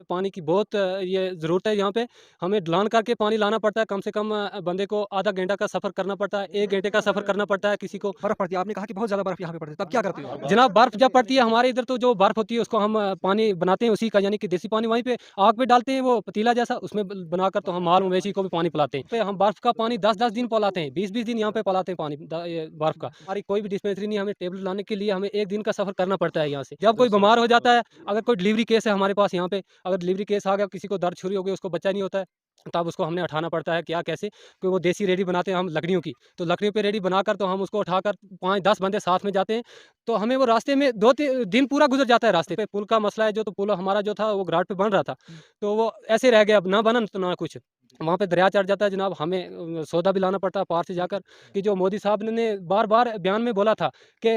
पानी की बहुत ये ज़रूरत है यहाँ पे। हमें ढलान करके पानी लाना पड़ता है, कम से कम बंदे को आधा घंटा का सफ़र करना पड़ता है, 1 घंटे का सफ़र करना पड़ता है किसी को। बर्फ पड़ती है, आपने कहा कि बहुत ज़्यादा बर्फ यहाँ पे पड़ती है, तब क्या करते हो आप? जनाब बर्फ़ जब पड़ती है हमारे इधर, तो जो बर्फ़ होती है उसको हम पानी बनाते हैं उसी का, यानी कि देसी पानी वहीं पे आग पे डालते हैं, वो पतीला जैसा, उसमें बनाकर तो हम माल मवेशी को भी पानी पिलाते हैं। हम बर्फ़ का पानी 10-10 दिन पिलाते हैं, 20-20 दिन यहाँ पे पिलाते हैं पानी ये बर्फ़ का। हमारी कोई भी डिस्पेंसरी नहीं, हमें टेबलेट लाने के लिए हमें 1 दिन का सफ़र करना पड़ता है यहाँ से। जब कोई बीमार हो जाता है, अगर कोई डिलीवरी केस है हमारे पास यहाँ पे, अगर डिलीवरी केस आ गया, किसी को दर्द शुरू हो गई, उसको बच्चा नहीं होता है, तब उसको हमने उठाना पड़ता है, क्या कैसे, क्योंकि वो देसी रेडी बनाते हैं हम लकड़ियों की, तो लकड़ियों पे रेडी बनाकर तो हम उसको उठाकर 5-10 बंदे साथ में जाते हैं, तो हमें वो रास्ते में 2-3 दिन पूरा गुजर जाता है रास्ते पे। पुल का मसला है जो, तो पुल हमारा जो था वो घाट पे बन रहा था, तो वो ऐसे रह गया, अब ना बना तो ना कुछ। वहाँ पे दरिया चढ़ जाता है जनाब, हमें सौदा भी लाना पड़ता है पार से जाकर, कि जो मोदी साहब ने बार-बार बयान में बोला था कि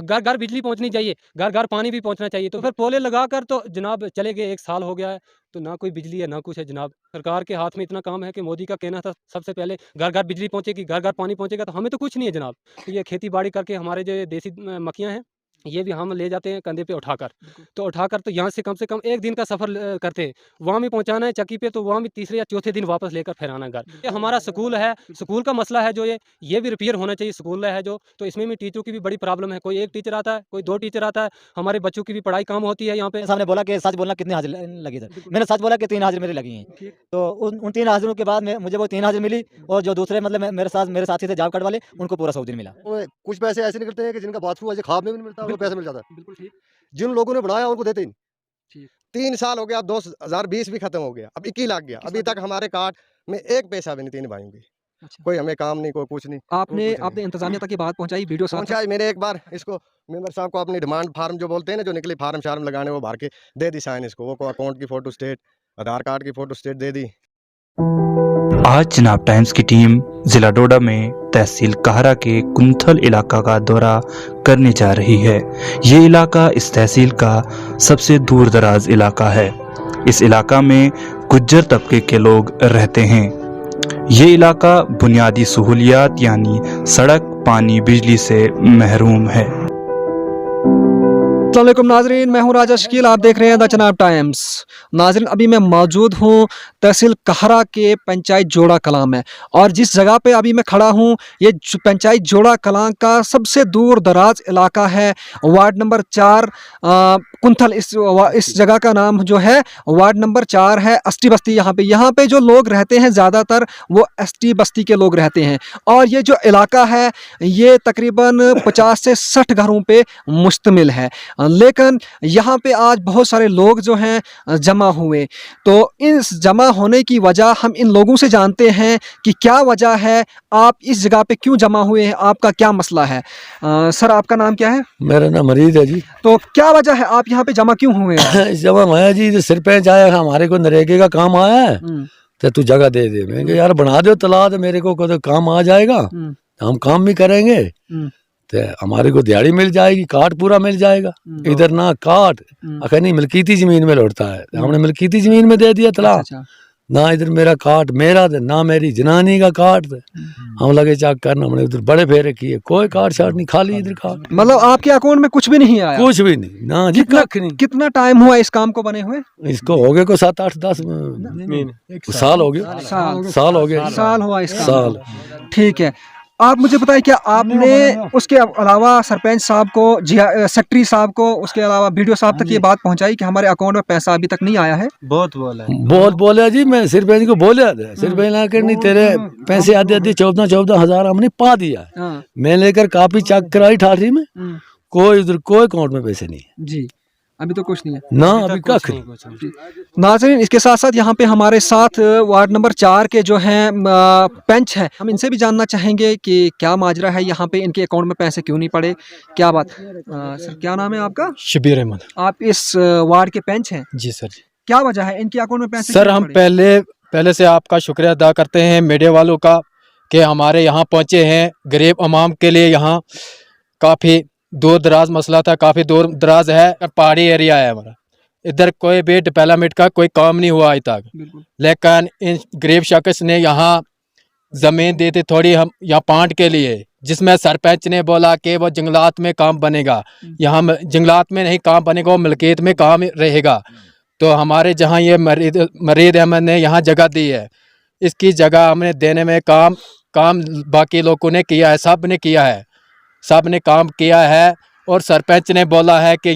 घर-घर बिजली पहुँचनी चाहिए, घर-घर पानी भी पहुँचना चाहिए, तो फिर पोले लगाकर तो जनाब चले गए, 1 साल हो गया है, तो ना कोई बिजली है ना कुछ है जनाब। सरकार के हाथ में इतना काम है कि मोदी का कहना था सबसे पहले घर-घर बिजली पहुँचेगी, घर-घर पानी पहुँचेगा, तो हमें तो कुछ नहीं है जनाब। ये खेती-बाड़ी करके हमारे जो ये देसी मक्खियाँ हैं, ये भी हम ले जाते हैं कंधे पे उठाकर। तो उठाकर तो यहाँ से कम 1 दिन का सफ़र करते हैं। वहाँ भी पहुँचाना है चक्की पे, तो वहाँ भी तीसरे या चौथे दिन वापस लेकर फिर आना घर। ये हमारा स्कूल है, स्कूल का मसला है जो ये भी रिपेयर होना चाहिए स्कूल है जो, तो इसमें भी टीचरों की भी बड़ी प्रॉब्लम है। कोई 1 टीचर आता है, कोई 2 टीचर आता है, हमारे बच्चों की भी पढ़ाई कम होती है यहाँ पे। सामने बोला कि सच बोलना कितनी हाजिर लगी सर, मैंने सच बोला कि 3 हाजिर मेरी लगी हैं। तो उन 3 हाजिरों के बाद मुझे वो 3 हाजिर मिली, और जो दूसरे मतलब मेरे साथी थे जॉब कार्ड वाले, उनको पूरा 100 दिन मिला। कुछ पैसे ऐसे निकलते हैं कि जिनका बाथरूम ऐसे खाब में भी नहीं मिलता, उनको पैसे मिल जाता है। बिल्कुल ठीक। जिन लोगों ने बनाया उनको देते ही नहीं। ठीक। 3 साल हो गया, अब 2020 भी खत्म हो गया, अब 21 लाख गया, अभी तक हमारे कार्ड में 1 पैसा भी नहीं 3 भाइयों की। अच्छा। कोई हमें काम नहीं, कोई कुछ नहीं। आपने इंतज़ामिया तक ये बात पहुँचाई, वीडियो साथ पहुँचा मैंने एक बार इसको मेंबर साहब को अपनी डिमांड फार्म जो बोलते हैं ना, जो निकली फार्म शार्म लगाने, वो भर के दे दी साइन इसको, वो अकाउंट की फोटो स्टेट, आधार कार्ड की फोटो स्टेट दे दी। आज चिनाब टाइम्स की टीम जिला डोडा में तहसील कहरा के कुंथल इलाका का दौरा करने जा रही है। ये इलाका इस तहसील का सबसे दूर दराज इलाका है। इस इलाका में गुज्जर तबके के लोग रहते हैं। ये इलाका बुनियादी सहूलियात यानी सड़क, पानी, बिजली से महरूम है। अस्सलाम वालेकुम नाजरीन, मैं हूं राजा शकील, आप देख रहे हैं द चिनाब टाइम्स। नाजरीन, अभी मैं मौजूद हूं तहसील कहरा के पंचायत जोड़ा कलां में, और जिस जगह पे अभी मैं खड़ा हूं ये पंचायत जोड़ा कलां का सबसे दूर दराज इलाका है। वार्ड नंबर 4 कुंथल, इस जगह का नाम जो है वार्ड नंबर 4 है। एसटी बस्ती, यहाँ पे जो लोग रहते हैं ज़्यादातर वो एसटी बस्ती के लोग रहते हैं, और ये जो इलाका है ये तकरीबन 50 से 60 घरों पे मुश्तमिल है। लेकिन यहाँ पे आज बहुत सारे लोग जो हैं जमा हुए, तो इस जमा होने की वजह हम इन लोगों से जानते हैं कि क्या वजह है, आप इस जगह पे क्यों जमा हुए हैं, आपका क्या मसला है। सर, आपका नाम क्या है? मेरा नाम मरीज है जी। तो क्या वजह है, आप यहाँ पे जमा क्यों हुए हैं? जमा हुआ जी, सरपंच आया, हमारे को नरेगे का काम आया है, तो तू जगह दे दे। मैं यार बना दो तलाद, मेरे को तो काम आ जाएगा, हम काम भी करेंगे, तो हमारे को दिहाड़ी मिल जाएगी, काट पूरा मिल जाएगा। इधर ना काट अखर नहीं, मिल्कियती जमीन में लौटता है, हमने मिल्कियती जमीन में दे दिया तलाक। अच्छा। ना इधर मेरा काट मेरा थे, ना मेरी जनानी का काट थे, हम लगे चेक करना, हमने उधर बड़े फेरे किए, कोई काट शाट नहीं, खाली इधर काट। मतलब आपके अकाउंट में कुछ भी नहीं आया? कुछ भी नहीं ना जी, कितना टाइम हुआ इस काम को बने हुए? इसको हो गए को 7-8-10 साल हो गए। साल हो गए, साल हुआ इस साल। ठीक है, आप मुझे बताइए, क्या आपने उसके अलावा सरपंच साहब को, सेक्रेटरी साहब को, उसके अलावा वीडियो साहब तक ये बात पहुंचाई कि हमारे अकाउंट में पैसा अभी तक नहीं आया है? बहुत बोला जी, मैं सरपंच को बोला था, सरपंच लाकर नहीं, तेरे पैसे आधे 14 हज़ार हमने पा दिया। मैं लेकर कापी चेक कराई ठाठरी में, कोई उधर कोई अकाउंट में पैसे नहीं है जी, अभी तो कुछ नहीं है ना, अभी कख नहीं। नाज़रीन, इसके साथ साथ यहाँ पे हमारे साथ वार्ड नंबर 4 के जो हैं पंच हैं, हम इनसे भी जानना चाहेंगे कि क्या माजरा है यहाँ पे, इनके अकाउंट में पैसे क्यों नहीं पड़े, क्या बात। सर, क्या नाम है आपका? शबीर अहमद। आप इस वार्ड के पंच हैं? जी सर। क्या वजह है इनके अकाउंट में पैसे? सर, हम पहले से आपका शुक्रिया अदा करते हैं मीडिया वालों का कि हमारे यहाँ पहुँचे हैं। गरीब अवाम के लिए यहाँ काफ़ी दूर दराज मसला था, काफ़ी दूर दराज है, पहाड़ी एरिया है हमारा, इधर कोई भी डेवलपमेंट का कोई काम नहीं हुआ आज तक। लेकिन इन गरीब शख्स ने यहाँ ज़मीन दी थी थोड़ी हम यहाँ पांट के लिए, जिसमें सरपंच ने बोला कि वो जंगलात में काम बनेगा, यहाँ जंगलात में नहीं काम बनेगा, वो मिल्कियत में काम रहेगा। तो हमारे जहाँ ये मरीद अहमद ने यहाँ जगह दी है, इसकी जगह हमने देने में काम बाकी लोगों ने किया है, सब ने किया है, सब ने काम किया है। और सरपंच ने बोला है कि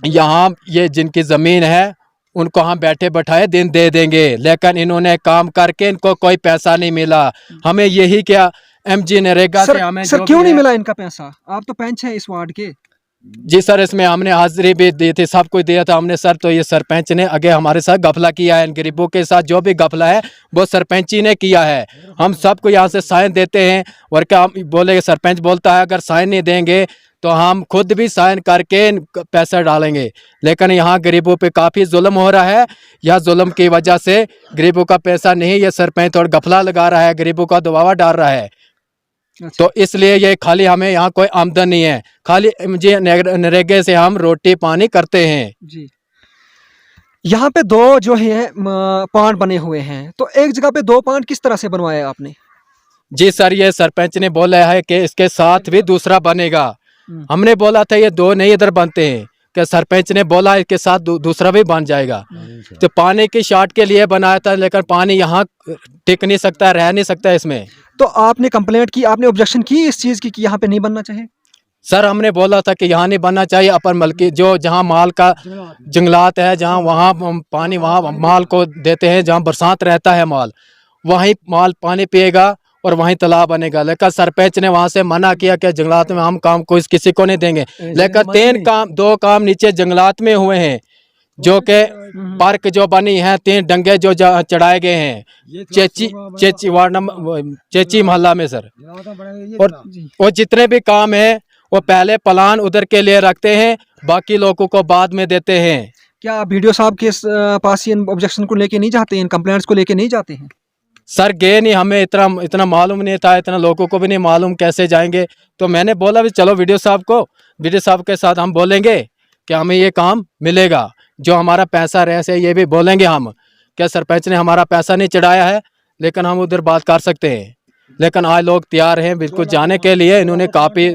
यहाँ ये जिनकी ज़मीन है उनको हम बैठे बैठाए दिन दे देंगे, लेकिन इन्होंने काम करके इनको कोई पैसा नहीं मिला। हमें यही क्या MG नरेगा से हमें सर जो क्यों भी नहीं है- मिला इनका पैसा? आप तो पंच हैं इस वार्ड के। जी सर, इसमें हमने हाजिरी भी दी थी, सब कुछ दिया था हमने सर। तो ये सरपंच ने आगे हमारे साथ गफला किया है, इन गरीबों के साथ जो भी गफला है वो सरपंच ही ने किया है। हम सबको यहाँ से साइन देते हैं, और क्या हम बोले, सरपंच बोलता है अगर साइन नहीं देंगे तो हम खुद भी साइन करके पैसा डालेंगे, लेकिन यहाँ गरीबों पे काफ़ी जुल्म हो रहा है। यह जुल्म की वजह से गरीबों का पैसा नहीं, ये सरपंच और गफला लगा रहा है, गरीबों का दबावा डाल रहा है। तो इसलिए ये खाली हमें यहाँ कोई आमदन नहीं है, खाली मुझे नरेगे से हम रोटी पानी करते हैं। जी, यहाँ पे दो जो है पांड बने हुए हैं, तो एक जगह पे दो पांड किस तरह से बनवाया आपने? जी सर, ये सरपंच ने बोला है कि इसके साथ भी दूसरा बनेगा। हमने बोला था ये दो नहीं इधर बनते हैं, कि सरपंच ने बोला इसके साथ दूसरा भी बन जाएगा। तो पानी की शॉर्ट के लिए बनाया था, लेकिन पानी यहाँ टिक नहीं सकता, रह नहीं सकता इसमें। तो आपने कंप्लेंट की, आपने ऑब्जेक्शन की इस चीज़ की कि यहाँ पे नहीं बनना चाहिए? सर हमने बोला था कि यहाँ नहीं बनना चाहिए, अपन मलकी जो जहाँ माल का जंगलात है, जहाँ वहाँ पानी वहाँ माल को देते हैं, जहाँ बरसात रहता है माल, वहीं माल पानी पिएगा और वहीं तालाब बनेगा। लेकिन सरपंच ने वहाँ से मना किया कि जंगलात में हम काम किसी को नहीं देंगे। लेकिन दो काम नीचे जंगलात में हुए हैं, जो कि पार्क जो बनी है, 3 डंगे जो चढ़ाए गए हैं चेची वार्ड नंबर चेची मोहल्ला में सर। और जितने भी काम है वो पहले प्लान उधर के लिए रखते हैं, बाकी लोगों को बाद में देते हैं। क्या आप वीडियो साहब के पास इन ऑब्जेक्शन को लेके नहीं जाते, इन कंप्लेंट्स को लेके नहीं जाते हैं? सर गए नहीं, हमें इतना मालूम नहीं था, इतना लोगों को भी नहीं मालूम, कैसे जाएंगे। तो मैंने बोला भी चलो वीडियो साहब के साथ हम बोलेंगे कि हमें ये काम मिलेगा, जो हमारा पैसा रहे से ये भी बोलेंगे हम, क्या सरपंच ने हमारा पैसा नहीं चढ़ाया है, लेकिन हम उधर बात कर सकते हैं। लेकिन आज लोग तैयार हैं बिल्कुल जाने के लिए। इन्होंने कापी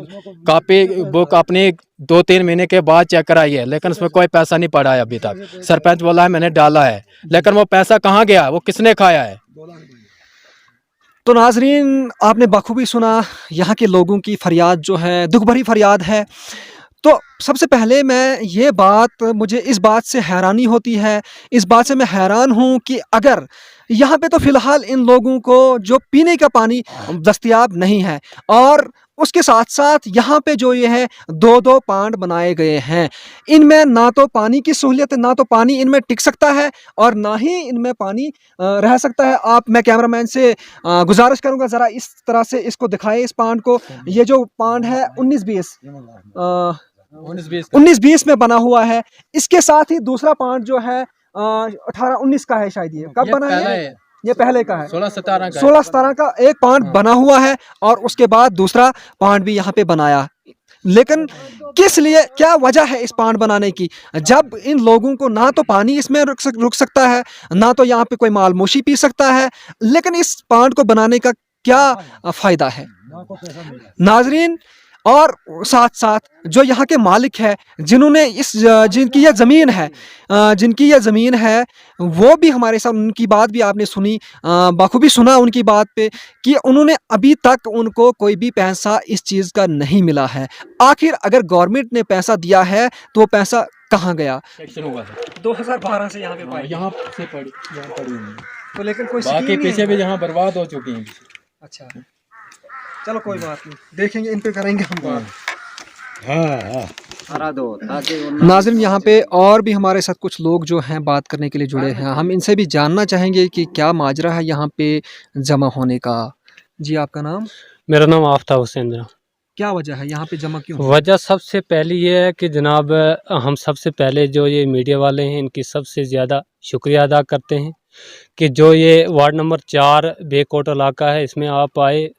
बुक अपनी 2-3 महीने के बाद चेक कराई है, लेकिन उसमें कोई पैसा नहीं पड़ा है अभी तक। सरपंच बोला है मैंने डाला है, लेकिन वो पैसा कहाँ गया, वो किसने खाया है? तो नाजरीन, आपने बखूबी सुना यहाँ के लोगों की फरियाद जो है, दुख भरी फरियाद है। तो सबसे पहले मुझे इस बात से हैरानी होती है, इस बात से मैं हैरान हूँ कि अगर यहाँ पे तो फ़िलहाल इन लोगों को जो पीने का पानी दस्तयाब नहीं है, और उसके साथ साथ यहाँ पे जो ये है 2-2 पांड बनाए गए हैं, इनमें ना तो पानी की सहूलियत है, ना तो पानी इनमें टिक सकता है और ना ही इनमें पानी रह सकता है। मैं कैमरामैन से गुजारिश करूँगा ज़रा इस तरह से इसको दिखाएं, इस पांड को। ये जो पांड है 19-20 में बना हुआ है। इसके साथ ही दूसरा पांड जो है 18-19 का है शायद। ये कब बना है? ये पहले का है, 16-17 का एक पांड बना हुआ है, और उसके बाद दूसरा पांड भी यहाँ पे बनाया। लेकिन किस लिए, क्या वजह है इस पांड बनाने की, जब इन लोगों को ना तो पानी इसमें रुक सकता है, ना तो यहाँ पे कोई मालमोशी पी सकता है, लेकिन इस पांड को बनाने का क्या फ़ायदा है नाजरीन? और साथ साथ जो यहाँ के मालिक है, जिनकी यह ज़मीन है, वो भी हमारे साथ, उनकी बात भी आपने सुनी, बखूबी सुना उनकी बात पे कि उन्होंने अभी तक उनको कोई भी पैसा इस चीज़ का नहीं मिला है। आखिर अगर गवर्नमेंट ने पैसा दिया है तो वो पैसा कहाँ गया? 2012 से यहाँ पे पड़ी तो, लेकिन कोई बाकी पीछे भी यहाँ बर्बाद हो चुकी हैं। अच्छा, चलो कोई बात नहीं, देखेंगे, इन पे करेंगे हम बात। नाज़रीन, यहाँ पे और भी हमारे साथ कुछ लोग जो हैं बात करने के लिए जुड़े हैं, हम इनसे भी जानना चाहेंगे कि क्या माजरा है यहाँ पे जमा होने का। जी, आपका नाम? मेरा नाम आफ्ताब हुसैन जनाब। क्या वजह है यहाँ पे जमा क्यों? वजह सबसे पहली ये है कि जनाब, हम सबसे पहले जो ये मीडिया वाले हैं इनकी सबसे ज़्यादा शुक्रिया अदा करते हैं कि जो ये वार्ड नंबर 4 बेकोट इलाका है, इसमें आप आए,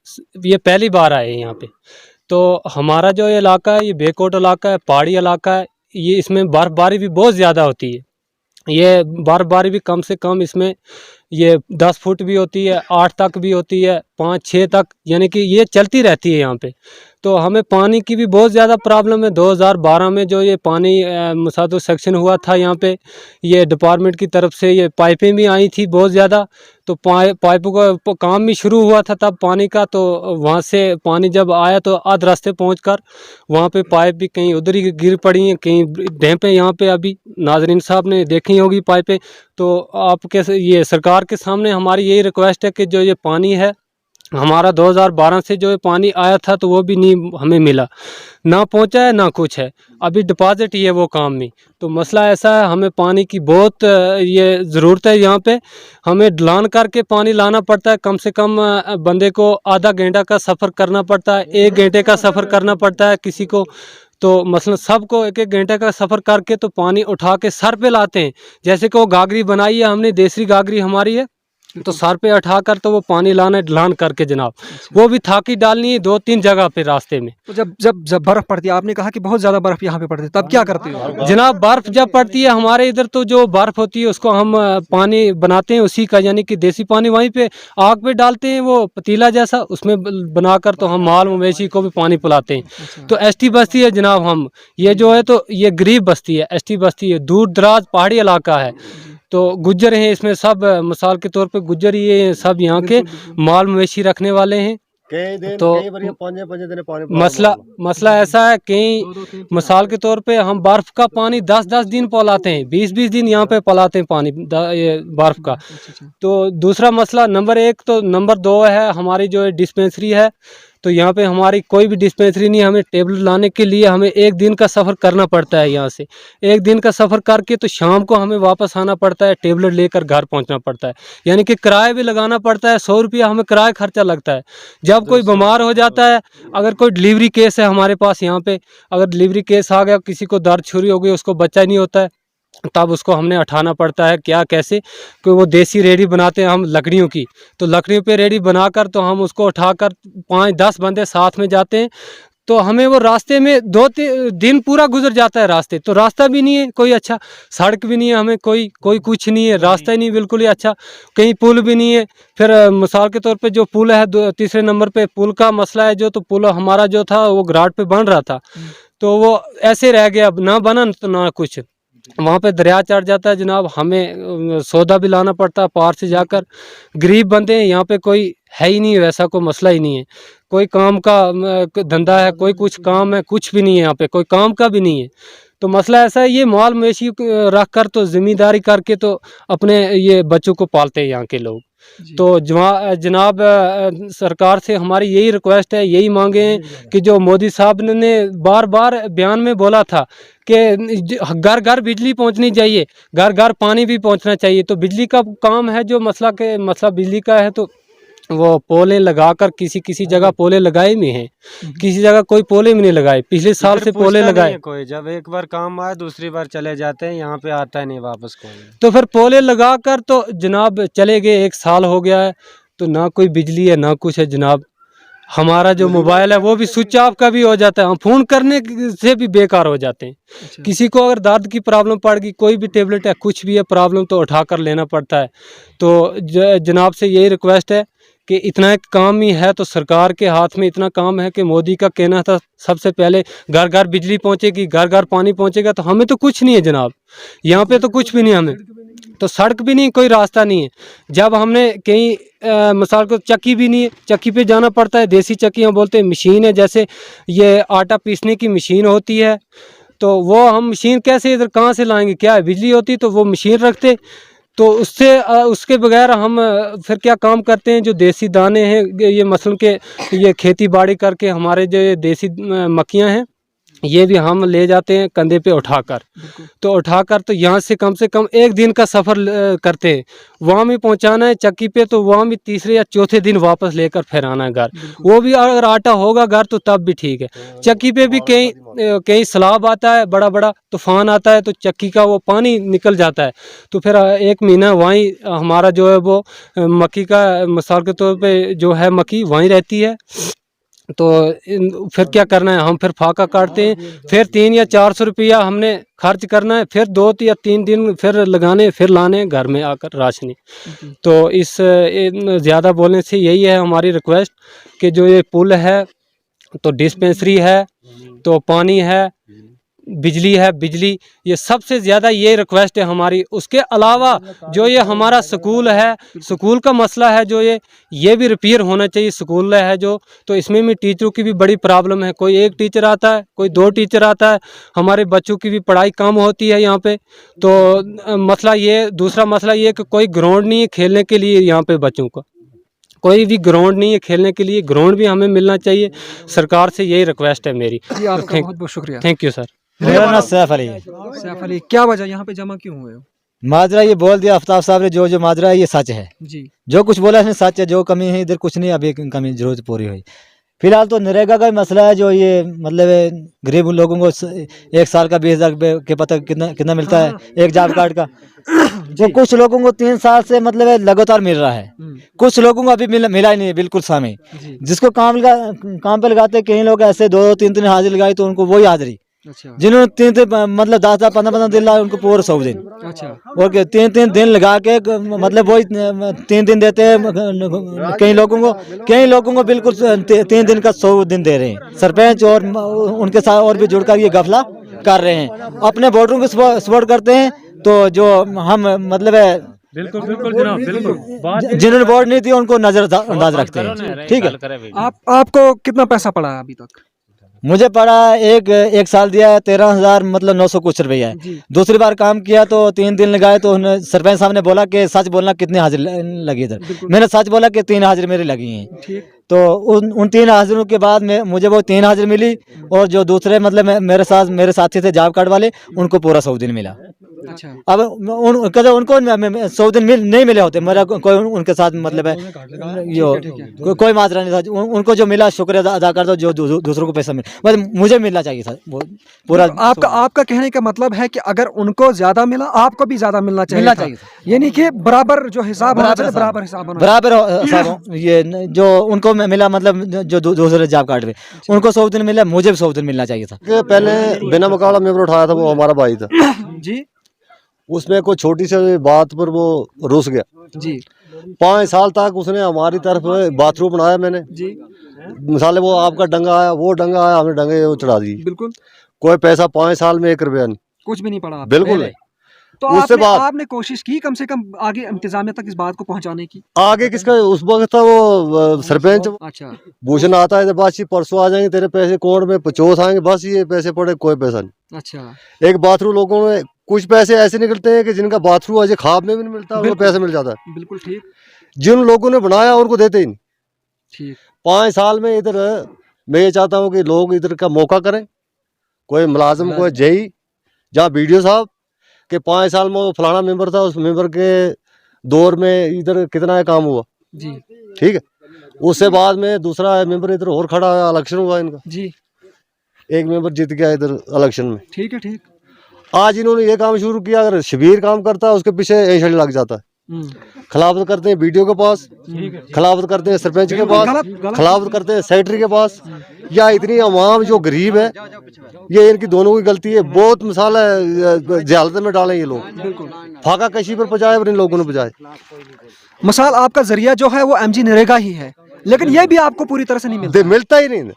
ये पहली बार आए यहाँ पे। तो हमारा जो ये इलाका है, ये बेकोट इलाका है, पहाड़ी इलाका है, ये इसमें बर्फ़बारी भी बहुत ज़्यादा होती है। ये बर्फ़बारी भी कम से कम इसमें ये 10 फुट भी होती है, 8 तक भी होती है, 5-6 तक, यानी कि ये चलती रहती है यहाँ पे। तो हमें पानी की भी बहुत ज़्यादा प्रॉब्लम है। 2012 में जो ये पानी मुसादो सेक्शन हुआ था यहाँ पे, ये डिपार्टमेंट की तरफ से ये पाइपें भी आई थी बहुत ज़्यादा। तो पाइपों का काम भी शुरू हुआ था तब पानी का, तो वहाँ से पानी जब आया तो आध रास्ते पहुँचकर वहाँ पे पाइप भी कहीं उधर ही गिर पड़ी हैं, कहीं डैम पे यहाँ पे अभी नाजरीन साहब ने देखी होगी पाइपें। तो आप कैसे, ये सरकार के सामने हमारी यही रिक्वेस्ट है कि जो ये पानी है हमारा 2012 से जो ये पानी आया था तो वो भी नहीं हमें मिला, ना पहुंचा है ना कुछ है, अभी डिपॉजिट ही है वो काम नहीं। तो मसला ऐसा है, हमें पानी की बहुत ये ज़रूरत है। यहाँ पे हमें ढलान करके पानी लाना पड़ता है, कम से कम बंदे को आधा घंटा का सफ़र करना पड़ता है, 1 घंटे का सफ़र करना पड़ता है किसी को। तो मसलन सबको 1-1 घंटे का सफ़र करके तो पानी उठा के सर पे लाते हैं। जैसे कि वो गागरी बनाई है हमने, देसी गागरी हमारी है, तो सर पे उठाकर तो वो पानी लाना है ढलान करके जनाब। वो भी थाकी डालनी है 2-3 जगह पे रास्ते में। तो जब बर्फ पड़ती है, आपने कहा कि बहुत ज़्यादा बर्फ यहाँ पे पड़ती है, तब क्या करते हो? जनाब बर्फ़ जब पड़ती है हमारे इधर, तो जो बर्फ़ होती है उसको हम पानी बनाते हैं उसी का, यानी कि देसी पानी, वहीं पे आग पे डालते हैं वो पतीला जैसा, उसमें बनाकर तो हम माल मवेशी को भी पानी पिलाते हैं। तो एसटी बस्ती है जनाब, हम ये जो है तो ये गरीब बस्ती है, एसटी बस्ती है, दूर दराज पहाड़ी इलाका है। तो गुज्जर हैं इसमें सब, मिसाल के तौर पे गुज्जर ये सब यहाँ के माल मवेशी रखने वाले हैं। तो मसला ऐसा है कि मिसाल के तौर पे हम बर्फ़ का पानी 10-10 दिन पिलाते हैं, 20-20 दिन यहाँ पे पिलाते हैं पानी ये बर्फ़ का। तो दूसरा मसला नंबर 1, तो नंबर 2 है हमारी जो डिस्पेंसरी है, तो यहाँ पे हमारी कोई भी डिस्पेंसरी नहीं है। हमें टेबलेट लाने के लिए हमें 1 दिन का सफ़र करना पड़ता है यहाँ से, 1 दिन का सफ़र करके तो शाम को हमें वापस आना पड़ता है, टेबलेट लेकर घर पहुँचना पड़ता है, यानी कि किराया भी लगाना पड़ता है। 100 रुपया हमें किराया खर्चा लगता है। जब कोई बीमार हो जाता है, अगर कोई डिलीवरी केस है हमारे पास यहाँ पे, अगर डिलीवरी केस आ गया, किसी को दर्द छुरी हो गई, उसको बच्चा ही नहीं होता है, तब उसको हमने उठाना पड़ता है। क्या कैसे कि वो देसी रेडी बनाते हैं हम लकड़ियों की, तो लकड़ियों पे रेडी बनाकर तो हम उसको उठाकर 5-10 बंदे साथ में जाते हैं। तो हमें वो रास्ते में 2-3 दिन पूरा गुजर जाता है रास्ते, तो रास्ता भी नहीं है कोई अच्छा, सड़क भी नहीं है, हमें कोई कुछ नहीं है, रास्ता ही नहीं बिल्कुल ही अच्छा, कहीं पुल भी नहीं है। फिर मिसाल के तौर पे जो पुल है, तीसरे नंबर पे पुल का मसला है, जो तो पुल हमारा जो था वो घाट पे बन रहा था, तो वो ऐसे रह गया, ना बना तो ना कुछ, वहाँ पे दरिया चढ़ जाता है जनाब। हमें सौदा भी लाना पड़ता है पार से जाकर, गरीब बंदे हैं यहाँ पे, कोई है ही नहीं, वैसा कोई मसला ही नहीं है, कोई काम का धंधा है, कोई कुछ काम है, कुछ भी नहीं है यहाँ पे, कोई काम का भी नहीं है। तो मसला ऐसा है, ये माल मवेशी रख कर तो ज़िम्मेदारी करके तो अपने ये बच्चों को पालते हैं यहाँ के लोग। तो जनाब सरकार से हमारी यही रिक्वेस्ट है, यही मांगे हैं कि जो मोदी साहब ने बार बार बयान में बोला था कि घर घर बिजली पहुंचनी चाहिए, घर घर पानी भी पहुंचना चाहिए। तो बिजली का काम है, जो मसला बिजली का है, तो वो पोलें लगाकर किसी जगह पोलें लगाए भी हैं, किसी जगह कोई पोले भी नहीं लगाए, पिछले साल से पोले लगाए। कोई जब एक बार काम आए दूसरी बार चले जाते हैं, यहाँ पे आता है नहीं वापस कोई। तो फिर पोले लगाकर तो जनाब चले गए, 1 साल हो गया है, तो ना कोई बिजली है ना कुछ है जनाब। हमारा जो मोबाइल है वो भी स्विच ऑफ का भी हो जाता है, हम फ़ोन करने से भी बेकार हो जाते हैं। किसी को अगर दर्द की प्रॉब्लम पड़ गई, कोई भी टेबलेट है, कुछ भी है प्रॉब्लम, तो उठा कर लेना पड़ता है। तो जनाब से यही रिक्वेस्ट है कि इतना एक काम ही है, तो सरकार के हाथ में इतना काम है कि मोदी का कहना था सबसे पहले घर घर बिजली पहुंचेगी, घर घर पानी पहुंचेगा। तो हमें तो कुछ नहीं है जनाब, यहाँ पे तो कुछ भी नहीं, हमें तो सड़क भी नहीं, कोई रास्ता नहीं है। जब हमने कहीं मिसाल को चक्की भी नहीं है, चक्की पे जाना पड़ता है, देसी चक्की हम बोलते हैं, मशीन है, जैसे ये आटा पीसने की मशीन होती है, तो वो हम मशीन कैसे इधर कहाँ से लाएंगे, क्या है, बिजली होती तो वो मशीन रखते, तो उसके बगैर हम फिर क्या काम करते हैं। जो देसी दाने हैं, ये मसलन के ये खेती बाड़ी करके हमारे जो ये देसी मक्खियाँ हैं, ये भी हम ले जाते हैं कंधे पे उठाकर, तो उठाकर तो यहाँ से कम 1 दिन का सफ़र करते हैं, वहाँ भी पहुँचाना है चक्की पे, तो वहाँ भी तीसरे या चौथे दिन वापस लेकर फिर आना है घर। वो भी अगर आटा होगा घर तो तब भी ठीक है। चक्की पे भी कहीं सैलाब आता है, बड़ा बड़ा तूफान आता है, तो चक्की का वो पानी निकल जाता है, तो फिर 1 महीना वहीं हमारा जो है वो मक्की का, मिसाल के तौर पे जो है मक्की वहीं रहती है। तो फिर क्या करना है, हम फिर फाका काटते हैं, फिर 3 या 400 रुपया हमने खर्च करना है, फिर 2 या 3 दिन फिर लगाने, फिर लाने घर में आकर राशनी। तो इस ज़्यादा बोलने से यही है हमारी रिक्वेस्ट कि जो ये पुल है, तो डिस्पेंसरी है, तो पानी है, बिजली, ये सबसे ज़्यादा ये रिक्वेस्ट है हमारी। उसके अलावा जो ये हमारा स्कूल है, स्कूल का मसला है, जो ये भी रिपेयर होना चाहिए स्कूल है जो, तो इसमें भी टीचरों की भी बड़ी प्रॉब्लम है। कोई एक टीचर आता है, कोई 2 टीचर आता है, हमारे बच्चों की भी पढ़ाई कम होती है यहाँ पे। तो मसला ये, दूसरा मसला ये कि कोई ग्राउंड नहीं है खेलने के लिए यहाँ पे, बच्चों का कोई भी ग्राउंड नहीं है खेलने के लिए, ग्राउंड भी हमें मिलना चाहिए। सरकार से यही रिक्वेस्ट है मेरी। जी आपका बहुत बहुत शुक्रिया। Thank you sir. मेरा नाम सैफ अली है। सैफ अली, क्या वजह यहाँ पे जमा क्यों हुए हो? माजरा ये बोल दिया आफ्ताब साहब ने, जो माजरा है ये सच है। जी, जो कुछ बोला इसने सच है, जो कमी है इधर कुछ नहीं, अभी कमी जरूरत पूरी हुई। फिलहाल तो नरेगा का ही मसला है, जो ये मतलब गरीब लोगों को 1 साल का 20,000 रुपये के पता कितना मिलता है एक जॉब कार्ड का। जो कुछ लोगों को 3 साल से मतलब लगातार मिल रहा है, कुछ लोगों को अभी मिला ही नहीं है बिल्कुल समय। जिसको काम पे लगाते, कई लोग ऐसे 2-3 हाजिरी लगाई तो उनको वही हाजिरी। अच्छा, जिन्होंने 3 मतलब 10-15 दिन लगा उनको पूरा 100 दिन। अच्छा, और 3 दिन लगा के मतलब वही 3 दिन देते हैं। कई लोगों को बिल्कुल 3 दिन का 100 दिन दे रहे हैं। सरपंच और उनके साथ और भी जुड़कर ये गफला कर रहे हैं, अपने वोटरों को सपोर्ट करते हैं। तो जो हम मतलब है बिल्कुल जनाब, बिल्कुल। जिन्होंने वोट नहीं दिया उनको नजरअंदाज रखते हैं। ठीक है, आपको कितना पैसा पड़ा है अभी तक? मुझे पड़ा एक साल दिया है 13,000 मतलब 900 कुछ रुपया है। दूसरी बार काम किया तो 3 दिन लगाए, तो सरपंच साहब ने बोला कि सच बोलना कितनी हाजिरी लगी इधर। मैंने सच बोला कि 3 हाजिरी मेरी लगी हैं। तो उन 3 हाजिरों के बाद मुझे वो 3 हाजिरी मिली, और जो दूसरे मतलब मेरे साथी थे जॉब कार्ड वाले, उनको पूरा 100 दिन मिला। अच्छा, अब उनको 100 दिन नहीं मिले होते, मेरा कोई उनके साथ मतलब है कोई माजरा नहीं था। उनको जो मिला शुक्रिया अदा कर दो, जो दूसरों को पैसा मिला, मतलब मुझे मिलना चाहिए था वो पूरा। आपका कहने का मतलब है कि अगर उनको ज्यादा मिला, आपको भी ज्यादा मिलना चाहिए था। यानी कि बराबर जो हिसाब होना चाहिए, बराबर हिसाब होना चाहिए। बराबर ये जो उनको मिला, मतलब जो दूसरे जॉब कार्ड पे उनको 100 दिन मिला, मुझे भी 100 दिन मिलना चाहिए था। पहले बिना मुकाबला मेंबर उठाया था, वो हमारा भाई था जी, उसमें कोई छोटी सी बात पर वो रुस गया। जी, 5 साल तक उसने हमारी तरफ बाथरूम बनाया। मैंने जी, मिसाले वो आपका डंगा आया, वो डंगा आया, हमने डंगे वो चढ़ा दी। बिल्कुल। कोई पैसा 5 साल में 1 रुपया नहीं, कुछ भी नहीं पड़ा आपको? बिल्कुल नहीं। तो उससे बाद आपने कोशिश की कम से कम आगे इंतजामिया तक इस बात को पहुंचाने की? आगे किसका उस वक्त था वो सरपंच अच्छा, भूषण आता है, बस ये परसों आ जाएंगे तेरे पैसे अकाउंट में, 50 आएंगे, बस ये पैसे पड़े, कोई पैसा नहीं। अच्छा, एक बाथरूम लोगों में कुछ पैसे ऐसे निकलते हैं कि जिनका बाथरूम अजय खाब में भी नहीं मिलता, उनको पैसे मिल जाता है। बिल्कुल ठीक, जिन लोगों ने बनाया उनको देते ही नहीं। ठीक। 5 साल में इधर मैं ये चाहता हूँ कि लोग इधर का मौका करें, कोई मुलाजिम, कोई जेई, जहाँ बीडीओ साहब के 5 साल में वो फलाना मेंबर था, उस मेंबर के दौर में इधर कितना काम हुआ जी, ठीक है। उससे बाद में दूसरा मेंबर इधर और खड़ा है, इलेक्शन हुआ इनका, जी, एक मेंबर जीत गया इधर इलेक्शन में। ठीक है, ठीक। आज इन्होंने ये काम शुरू किया, अगर शिविर काम करता है उसके पीछे एशड़ी लग जाता है। खिलाफत करते हैं बीडीओ के पास, खिलाफत करते हैं सरपंच के पास, खिलाफत करते हैं सेक्रेटरी के पास। या इतनी अवाम जो गरीब है, ये इनकी दोनों की गलती है। बहुत मिसाल है जहालत में डालें ये लोग, फाका कशी पर पजाए और इन लोगों ने बजाए। मिसाल आपका जरिया जो है वो एमजी नरेगा ही है, लेकिन ये भी आपको पूरी तरह से नहीं मिलता। मिलता ही नहीं,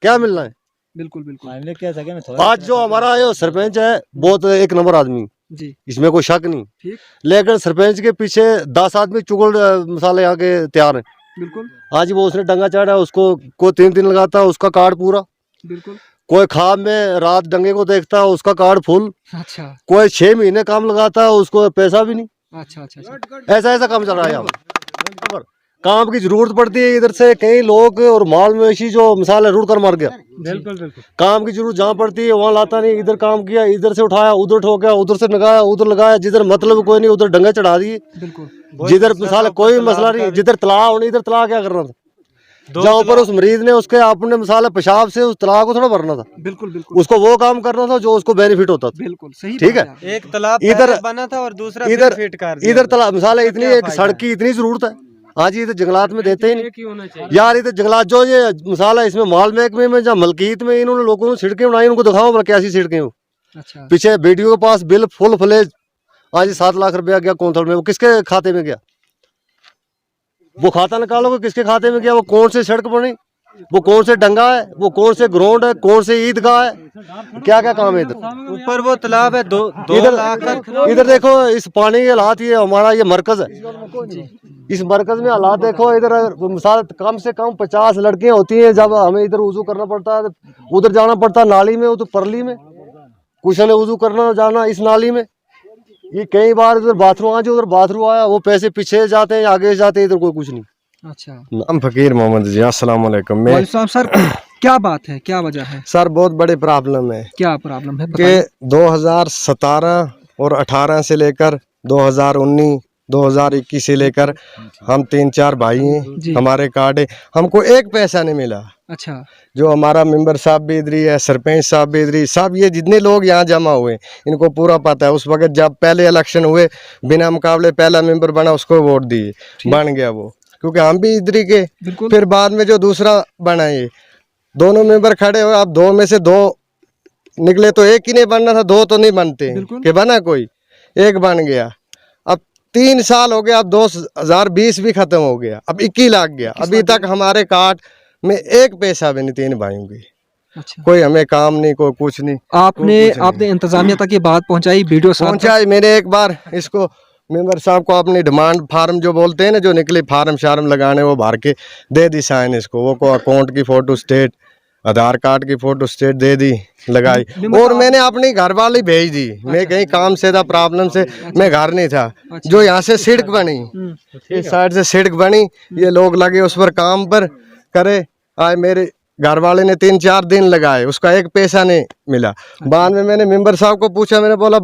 क्या मिलना है। बिल्कुल, बिल्कुल। आज जो हमारा ये सरपंच है बहुत 1 नंबर आदमी जी, इसमें कोई शक नहीं, ठीक। लेकिन सरपंच के पीछे 10 आदमी चुगल मसाले यहाँ के तैयार हैं। बिल्कुल, आज वो उसने डंगा चढ़ा, उसको कोई 3 दिन लगाता है, उसका कार्ड पूरा। बिल्कुल। कोई खाब में रात डंगे को देखता है, उसका कार्ड फुल। अच्छा, कोई 6 महीने काम लगाता है, उसको पैसा भी नहीं। अच्छा, अच्छा। ऐसा काम चल रहा है यहाँ पर। काम की जरूरत पड़ती है इधर से, कई लोग और माल मवेशी जो मिसाल है रूट कर मार गया। बिल्कुल। काम की जरूरत जहाँ पड़ती है वहाँ लाता नहीं, इधर काम किया, इधर से उठाया, उधर ठोका, उधर से लगाया, उधर लगाया, जिधर मतलब कोई नहीं उधर डंगे चढ़ा दिए। बिल्कुल, जिधर मिसाल कोई मसला नहीं, जिधर तलाक होनी, इधर तलाक क्या करना था? जहाँ ऊपर उस मरीज ने उसके अपने मिसाल पेशाब से उस तलाक को थोड़ा भरना था। बिल्कुल, बिल्कुल। उसको वो काम करना था जो उसको बेनिफिट होता था। बिल्कुल सही, ठीक है। एक तालाब इधर बना था और दूसरा इधर फिट कर दिया। इधर तालाब मिसाल है, इतनी एक सड़क की इतनी जरूरत है, आज ये तो जंगलात में देते ही नहीं एक ही होना चाहिए। यार। ये तो जंगलात जो ये मिसाल है, इसमें माल महकमे में या मलकीत में इन्होंने लोगों ने सड़कें बनाई, उनको दिखाओ मतलब कैसी सड़कें हो। अच्छा पीछे बीडीओ के पास बिल फुल फ्लेज आज 7 लाख रुपया गया कौंथल में, वो किसके खाते में गया? वो खाता निकालोगे किसके खाते में गया? वो कौन सी सड़क बनी, वो कौन से डंगा है, वो कौन से ग्राउंड है, कौन से ईदगाह है, क्या क्या काम है इधर? ऊपर वो तालाब है, दो लाख का। इधर देखो इस पानी के हालात, ये हमारा ये मरकज है, इस मरकज में हालात देखो। इधर मिसाल कम से कम 50 लड़कियां होती हैं, जब हमें इधर वजू करना पड़ता है उधर जाना पड़ता है नाली में, वो तो परली में कुछ ने वजू करना जाना इस नाली में। ये कई बार इधर बाथरूम आज उधर बाथरूम आया, वो पैसे पीछे जाते हैं आगे जाते हैं, इधर कोई कुछ नहीं। अच्छा नाम फकीर मोहम्मद जी। अस्सलाम वालेकुम। मैं वालेकुम सर, क्या बात है, क्या वजह है, सर बहुत बड़ी प्रॉब्लम है क्या प्रॉब्लम है कि बताइए। 2017 और 18 से लेकर 2019 2021 से लेकर हम 3-4 भाई जी। हैं, हमारे कार्ड है, हमको एक पैसा नहीं मिला। अच्छा जो हमारा मेंबर साहब भी इधर ही है, सरपंच साहब भी इधर ही, सब ये जितने लोग यहाँ जमा हुए इनको पूरा पता है। उस वक्त जब पहले इलेक्शन हुए बिना मुकाबले पहला मेंबर बना, उसको वोट दिए, बन गया वो, क्योंकि हम भी इधर ही के। बिल्कुल। फिर बाद में जो दूसरा बना, ये दोनों मेंबर खड़े हुए, अब 2 में से 2 निकले तो एक ही नहीं बनना था, 2 तो नहीं बनते कि बना कोई, एक बन गया। अब 3 साल हो गया, अब 2020 भी खत्म हो गया, अब 21 लाख गया, अभी तक हमारे कार्ड में एक पैसा भी नहीं 3 भाइयों की। अच्छा कोई हमें काम नहीं, कोई कुछ नहीं। आपने इंतजामिया तक ये बात पहुंचाई, वीडियो साथ पहुंचाई मैंने एक बार इसको मेंबर साहब को अपनी डिमांड फार्म जो बोलते हैं ना, जो निकली फार्म शार्म लगाने, वो भर के दे दी साइन इसको, वो को अकाउंट की फोटो स्टेट, आधार कार्ड की फोटो स्टेट दे दी, लगाई। और मैंने अपनी घर वाली भेज दी, मैं कहीं काम से था, प्रॉब्लम से मैं घर नहीं था। जो यहाँ से सड़क बनी, इस साइड से सड़क बनी, ये लोग लगे उस पर काम पर करे, आए मेरे घर वाले ने 3-4 दिन लगाए, उसका एक पैसा नहीं मिला। बाद में मैंने मेंबर साहब को पूछा, मैंने बोला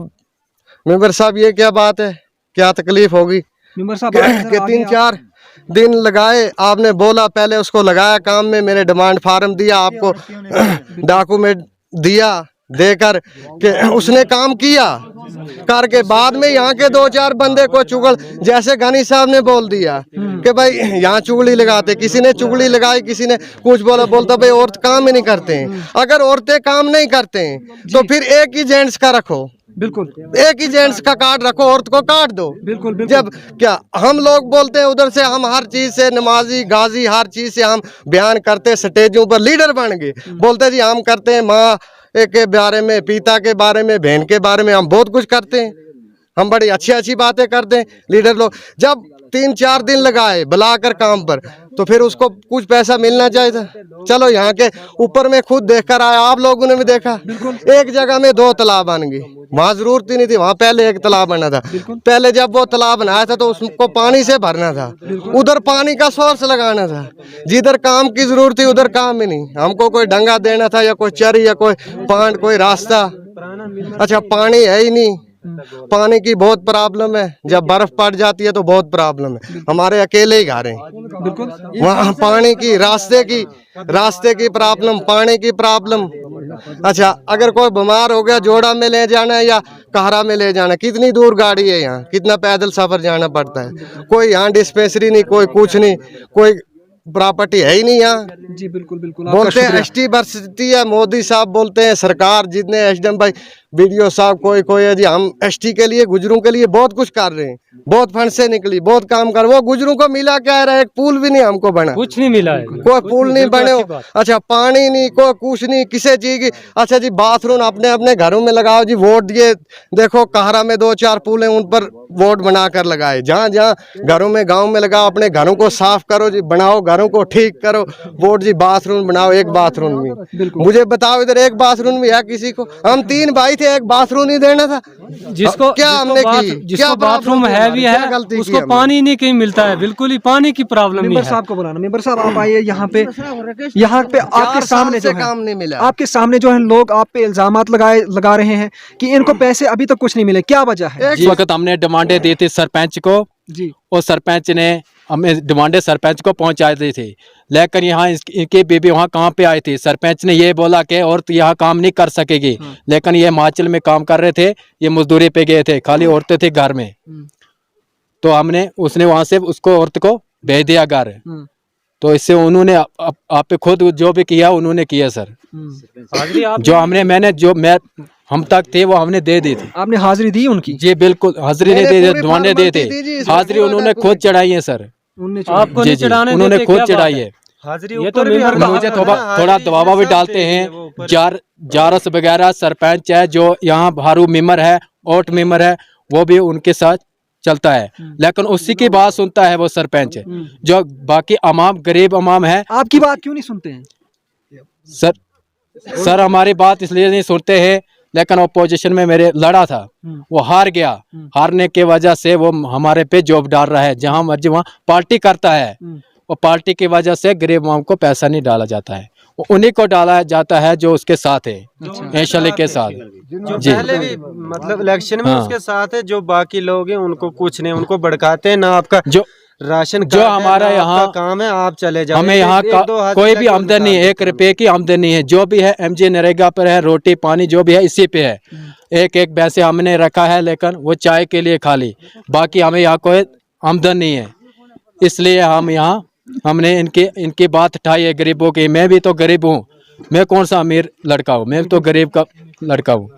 मेंबर साहब ये क्या बात है, क्या तकलीफ होगी? मेंबर साहब के 3-4 दिन लगाए, आपने बोला पहले उसको लगाया काम में, मैंने डिमांड फार्म दिया, आपको डॉक्यूमेंट दिया, देकर के उसने काम किया, करके बाद में यहाँ के 2-4 बंदे को चुगल, जैसे गनी साहब ने बोल दिया कि भाई यहाँ चुगली लगाते, किसी ने चुगली लगाई, किसी ने कुछ बोला, बोलता भाई औरत काम ही नहीं करते हैं। अगर औरतें काम नहीं करते हैं तो फिर एक ही जेंट्स का रखो, बिल्कुल एक ही जेंट्स का कार्ड रखो, औरत को काट दो। बिल्कुल जब क्या हम लोग बोलते हैं उधर से, हम हर चीज से नमाजी गाजी हर चीज से हम बयान करते, स्टेजों पर लीडर बन गए, बोलते जी हम करते हैं माँ के बारे में, पिता के बारे में, बहन के बारे में, हम बहुत कुछ करते हैं, हम बड़ी अच्छी अच्छी बातें करते हैं लीडर लोग। जब 3-4 दिन लगाए बुलाकर काम पर, तो फिर उसको कुछ पैसा मिलना चाहिए था। चलो यहाँ के ऊपर में खुद देख कर आया, आप लोगों ने भी देखा, एक जगह में 2 तालाब बन गए, वहाँ जरूरत ही नहीं थी, वहाँ पहले एक तालाब बना था। पहले जब वो तालाब बनाया था तो उसको पानी से भरना था, उधर पानी का सोर्स लगाना था, जिधर काम की जरूरत थी उधर काम ही नहीं। हमको कोई डंगा देना था, या कोई चरी, या कोई पांड, कोई रास्ता। अच्छा पानी है ही नहीं, पानी की बहुत प्रॉब्लम है, जब बर्फ पड़ जाती है तो बहुत प्रॉब्लम है। हमारे अकेले ही घर हैं, वहाँ पानी की, रास्ते की प्रॉब्लम, पानी की प्रॉब्लम। अच्छा अगर कोई बीमार हो गया, जोड़ा में ले जाना है या कहरा में ले जाना, कितनी दूर गाड़ी है यहाँ, कितना पैदल सफर जाना पड़ता है। कोई यहाँ डिस्पेंसरी नहीं, कोई कुछ नहीं, कोई प्रॉपर्टी है ही नहीं यहाँ। जी बिल्कुल बिल्कुल, बोलते हैं एसटी बरसती है, मोदी साहब बोलते हैं, सरकार जितने एसडीएम भाई, बीडीओ साहब कोई है जी, हम एसटी के लिए, गुजरों के लिए बहुत कुछ कर रहे हैं, बहुत फंड से निकली, बहुत काम कर, वो गुजरों को मिला क्या रहा है, एक पुल भी नहीं हमको बना, कुछ नहीं मिला है, कोई पुल नहीं बने हो। अच्छा पानी नहीं, कोई कुछ नहीं, किसी चीज की। अच्छा जी बाथरूम अपने अपने घरों में लगाओ जी, वोट दिए, देखो कहरा में 2-4 पुल है, उन पर वोट बनाकर लगाए, जहाँ जहाँ घरों में गाँव में लगाओ, अपने घरों को साफ करो जी, बनाओ घरों को ठीक करो, वोट जी बाथरूम बनाओ, एक बाथरूम में मुझे बताओ इधर एक बाथरूम भी है किसी को? हम 3 भाई थे, एक बाथरूम नहीं देना था, जिसको क्या हमने की, जिसको बाथरूम है भी है, उसको पानी नहीं कहीं मिलता है, बिल्कुल ही पानी की प्रॉब्लम नहीं मेंबर है। साहब को बुलाना, मेंबर साहब आप आइए यहाँ पे आपके सामने जो है, काम नहीं मिला, आपके सामने जो है लोग आप पे इल्जामात लगा रहे हैं कि इनको पैसे अभी तक कुछ नहीं मिले, क्या वजह है? इस वक्त हमने डिमांडें दी थी सरपंच को जी, और सरपंच ने हमें डिमांडें सरपंच को पहुंचा दी थी, लेकिन यहाँ इनकी बीबी वहाँ काम पे आई थी, सरपंच ने ये बोला कि औरत यहाँ काम नहीं कर सकेगी, लेकिन ये हिमाचल में काम कर रहे थे, ये मजदूरी पे गए थे, खाली औरतें थी घर में, तो हमने उसने वहाँ से उसको औरत को भेज दिया घर। तो इससे उन्होंने आप पे खुद जो भी किया उन्होंने किया सर। हाजिरी आप जो मैं हम तक थे वो हमने दे दी थी। आपने हाजिरी दी उनकी? जी बिल्कुल, हाजिरी नहीं दे दी, दुआने दे थे। हाजिरी उन्होंने खुद चढ़ाई है सर। आपको नहीं चढ़ाने उन्होंने देते, खुद क्या बात चढ़ाई है? है। हाजिरी ये तो ऊपर भी मेंबर हर का मुझे हक है ना, थोड़ा हाजिरी दबाव भी जैसा डालते देते हैं। वो ऊपर। जारस वगैरह सरपंच है जो यहाँ हारू मेंबर है, ओट मेंबर है, वो भी उनके साथ चलता है, लेकिन उसी की बात सुनता है वो सरपंच। जो बाकी अमाम गरीब अमाम है, आपकी बात क्यों नहीं सुनते हैं? सर हमारी बात इसलिए नहीं सुनते हैं, लेकिन अपोजिशन में मेरे लड़ा था, वो हार गया। हारने के वजह से वो हमारे पे जॉब डाल रहा है, जहां मर्जी वहां पार्टी करता है। वो पार्टी की वजह से गरीब अवाम को पैसा नहीं डाला जाता है, वो उन्हीं को डाला जाता है जो उसके साथ है, एशली के साथ। जो जी पहले भी मतलब इलेक्शन में हाँ। उसके साथ है, जो बाकी लोग हैं उनको कुछ नहीं, उनको भड़काते हैं ना। आपका जो राशन जो कार्ड है, हमारा ना यहाँ आपका काम है, आप चले जाओ। हमें यहाँ एक का दो हाजिरी कोई भी लगे आमदनी नहीं है, उनका 1 रुपए की आमदनी नहीं है। जो भी है MG नरेगा पर है, रोटी पानी जो भी है इसी पे है। एक पैसे हमने रखा है, लेकिन वो चाय के लिए खाली, बाकी हमें यहाँ कोई आमदन नहीं है। इसलिए हम यहाँ हमने इनकी बात उठाई है गरीबों की। मैं भी तो गरीब हूँ, मैं कौन सा अमीर लड़का हूँ, मैं तो गरीब का लड़का हूँ।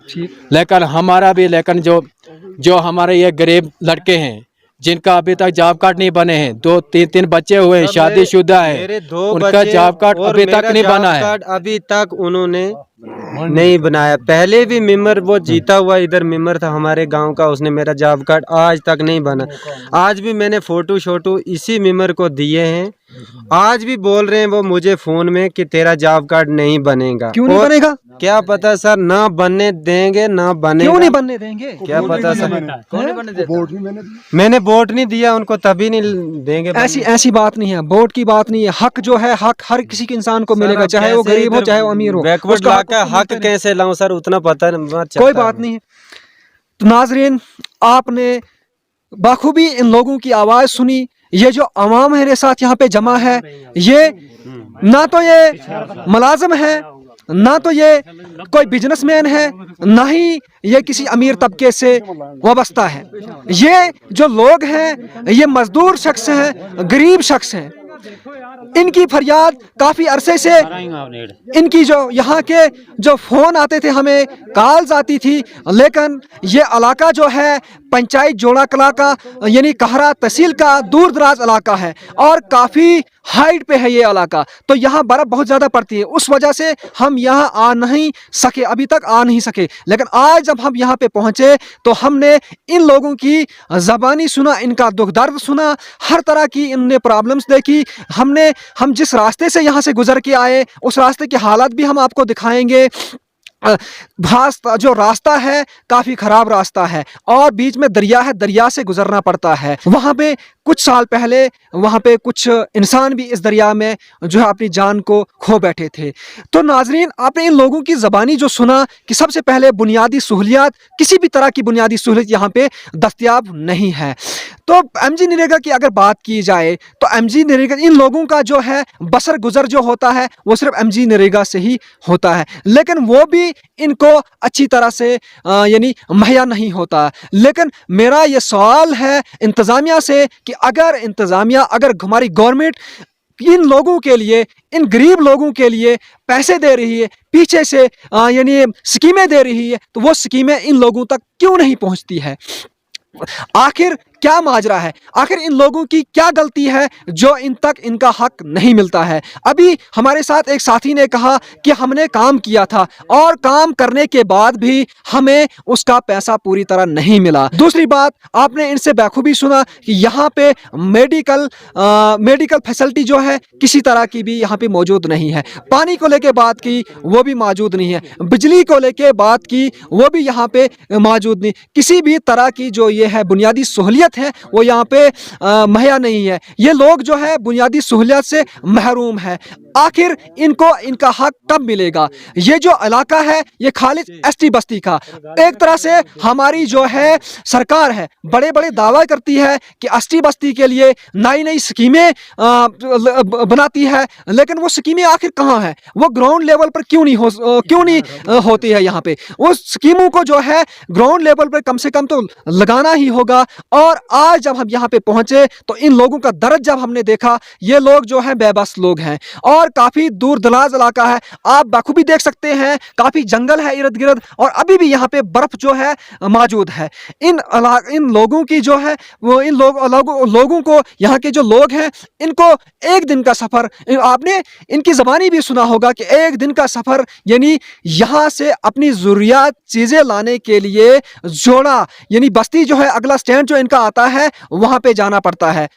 लेकिन हमारा भी, लेकिन जो हमारे ये गरीब लड़के हैं जिनका अभी तक जॉब कार्ड नहीं बने हैं, 2-3 बच्चे हुए हैं, शादीशुदा है, मेरे 2 उनका बच्चे जॉब कार्ड और अभी तक मेरा नहीं जॉब बना है। कार्ड अभी तक उन्होंने नहीं बनाया। पहले भी मेंबर वो जीता हुआ इधर मेंबर था हमारे गांव का, उसने मेरा जॉब कार्ड आज तक नहीं बना। आज भी मैंने फोटो शोटो इसी मेंबर को दिए हैं। आज भी बोल रहे हैं वो मुझे फोन में कि तेरा जॉब कार्ड नहीं बनेगा। क्यों नहीं और बनेगा? क्या पता सर, ना बनने देंगे ना बनेगा। क्यों नहीं बनने देंगे? क्या पता सर, मैंने वोट नहीं दिया उनको, तभी नहीं देंगे। ऐसी बात नहीं है, वोट की बात नहीं है। हक जो है, हक हर किसी के इंसान को मिलेगा, चाहे वो गरीब हो चाहे वो अमीर हो। बैकवर्ड उसका इलाका हक कैसे लाऊं सर, उतना पता नहीं। कोई बात नहीं है। तो नाजरीन, आपने बखूबी इन लोगों की आवाज़ सुनी। ये जो अवाम मेरे साथ यहाँ पे जमा है, ये ना तो ये मुलाजिम है, ना तो ये कोई बिजनेसमैन है, ना ही ये किसी अमीर तबके से वाबस्ता है। ये जो लोग हैं ये मजदूर शख्स हैं, गरीब शख्स हैं। इनकी फरियाद काफ़ी अरसे से, इनकी जो यहाँ के जो फ़ोन आते थे, हमें कॉल्स आती थी, लेकिन ये इलाका जो है पंचायत जोड़ा कला का यानी कहरा तहसील का दूर दराज इलाका है और काफ़ी हाइट पे है ये इलाका। तो यहाँ बर्फ़ बहुत ज़्यादा पड़ती है, उस वजह से हम यहाँ आ नहीं सके, अभी तक आ नहीं सके। लेकिन आज जब हम यहाँ पे पहुँचे तो हमने इन लोगों की ज़बानी सुना, इनका दुख दर्द सुना, हर तरह की इनने प्रॉब्लम्स देखी। हम जिस रास्ते से यहाँ से गुजर के आए उस रास्ते के हालात भी हम आपको दिखाएंगे। जो रास्ता है काफ़ी ख़राब रास्ता है और बीच में दरिया है, दरिया से गुजरना पड़ता है। वहाँ पे कुछ साल पहले वहाँ पे कुछ इंसान भी इस दरिया में जो है अपनी जान को खो बैठे थे। तो नाजरीन, आपने इन लोगों की ज़बानी जो सुना कि सबसे पहले बुनियादी सहूलियात, किसी भी तरह की बुनियादी सहूलियत यहाँ पे दस्तयाब नहीं है। तो MG नरेगा की अगर बात की जाए तो MG नरेगा, इन लोगों का जो है बसर गुजर जो होता है वो सिर्फ MG नरेगा से ही होता है, लेकिन वो भी इनको अच्छी तरह से यानी मुहैया नहीं होता। लेकिन मेरा ये सवाल है इंतज़ामिया से कि अगर हमारी गवर्नमेंट इन लोगों के लिए, इन गरीब लोगों के लिए पैसे दे रही है, पीछे से यानी स्कीमें दे रही है, तो वो स्कीमें इन लोगों तक क्यों नहीं पहुंचती है? आखिर क्या माजरा है? आखिर इन लोगों की क्या गलती है जो इन तक इनका हक नहीं मिलता है? अभी हमारे साथ एक साथी ने कहा कि हमने काम किया था और काम करने के बाद भी हमें उसका पैसा पूरी तरह नहीं मिला। दूसरी बात, आपने इनसे बखूबी सुना कि यहाँ पे मेडिकल फैसिलिटी जो है किसी तरह की भी यहाँ पे मौजूद नहीं है। पानी को लेके बात की, वो भी मौजूद नहीं है। बिजली को लेके बात की, वो भी यहाँ पे मौजूद नहीं। किसी भी तरह की जो ये है बुनियादी सहूलियत है वो यहाँ पे मुहैया नहीं है। ये लोग जो है बुनियादी सहूलियत से महरूम है। आखिर इनको इनका हक कब मिलेगा? ये जो इलाका है ये खालिद एसटी बस्ती का, एक तरह से हमारी जो है सरकार है बड़े बड़े दावा करती है कि एसटी बस्ती के लिए नई नई स्कीमें बनाती है, लेकिन वो स्कीमें आखिर कहाँ है? वो ग्राउंड लेवल पर क्यों नहीं होती है? यहाँ पे उस स्कीमों को जो है ग्राउंड लेवल पर कम से कम तो लगाना ही होगा। और आज जब हम यहाँ पे पहुंचे तो इन लोगों का दर्द जब हमने देखा, ये लोग जो है बेबस लोग हैं और काफी दूर दराज इलाका है, आप बखूबी देख सकते हैं, काफी जंगल है इर्द गिर्द और अभी भी यहाँ पे बर्फ जो है मौजूद है। इन लोगों की जो है वो इन लोगों को यहाँ के जो लोग हैं इनको एक दिन का सफर, आपने इनकी ज़बानी भी सुना होगा कि एक दिन का सफर यानी यहाँ से अपनी ज़रूरियात चीज़ें लाने के लिए जोड़ा यानी बस्ती जो है अगला स्टैंड जो इनका आता है वहाँ पे जाना पड़ता है।